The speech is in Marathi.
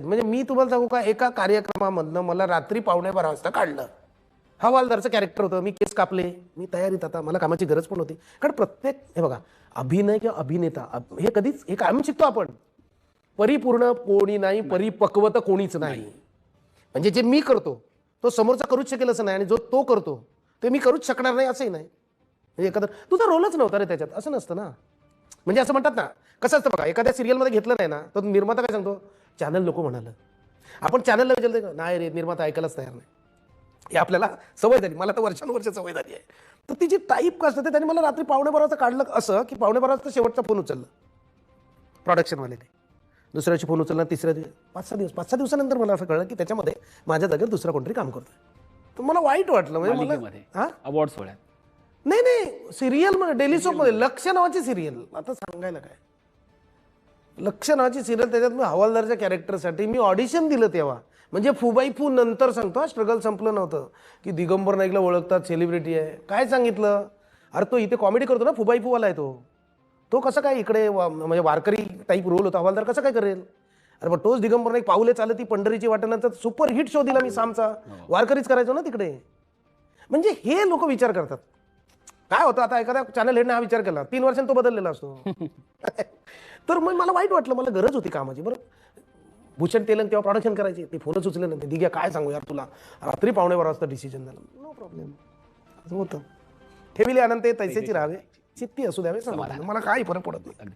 म्हणजे मी तुम्हाला सांगू का, एका कार्यक्रमामधनं मला रात्री 11:15 वाजता काढलं. हवालदारचं कॅरेक्टर होतं, मी केस कापले, मी तयारीत, आता मला कामाची गरज पण होती. कारण प्रत्येक, हे बघा, अभिनय किंवा अभिनेता हे कधीच, हे कायम शिकतो आपण, परिपूर्ण कोणी नाही, परिपक्व तर कोणीच नाही. म्हणजे जे मी करतो तो समोरचा करूच शकेल असं नाही, आणि जो तो करतो ते मी करूच शकणार नाही असंही नाही. म्हणजे एखादं तुझा रोलच नव्हता रे त्याच्यात, असं नसतं ना. म्हणजे असं म्हणतात ना, कसं असतं बघा, एखाद्या सिरियलमध्ये घेतलं नाही ना, तर निर्माता काय सांगतो, चॅनल नको म्हणालं. आपण चॅनलला विचारलं, नाही रे, निर्माता ऐकायलाच तयार नाही. हे आपल्याला सवय झाली, मला तर वर्षानुवर्ष सवय झाली आहे. तर ती जी टाईप कास्ट असते, त्यांनी मला रात्री 11:15 वाजता काढलं, असं की 11:15 वाजता शेवटचा फोन उचलला प्रोडक्शनवाल्याने, दुसऱ्या दिवशी फोन उचलला, तिसऱ्या दिवशी, 5-6 दिवसानंतर मला असं कळलं की त्याच्यामध्ये माझ्या जागेवर दुसरा कोणतरी काम करतोय. तर मला वाईट वाटलं. म्हणजे मला अवॉर्ड सोहळ्यात नाही, सिरियलमध्ये, डेली सोपमध्ये लक्ष नावाची सिरियल, आता सांगायला काय, लक्ष नावाची सिरियल, त्याच्यात मी हवालदारच्या कॅरेक्टरसाठी मी ऑडिशन दिलं तेव्हा. म्हणजे फुबाई फू नंतर सांगतो, स्ट्रगल संपलं नव्हतं की दिगंबर नाईकला ओळखतात, सेलिब्रिटी आहे. काय सांगितलं, अरे तो इथे कॉमेडी करतो ना, फुबाई फूवाला आहे तो कसं काय इकडे म्हणजे वारकरी टाईप रोल होता, हवालदार कसं काय करेल. अरे पण तोच दिगंबर नाईक पाऊले चालत ती पंढरीची वाटेनंतर सुपर हिट शो दिला मी सामचा, वारकरीच करायचो ना तिकडे. म्हणजे हे लोक विचार करतात. काय होतं, आता एखाद्या चॅनल हेडने हा विचार केला, 3 वर्षांनी तो बदललेला असतो. तर मग मला वाईट वाटलं, मला गरज होती कामाची. बरं, भूषण तेलन तेव्हा प्रोडक्शन करायचे, ते फोनच उचले नाही. दिग्या काय सांगू यार तुला, रात्री 11:15 वाजता डिसिजन झालं. नो प्रॉब्लेम, असं होतं. ठेविले अनंत तैसेची राहावे, चित्ती असू द्यावे समाधान, मला काही फरक पडत नाही.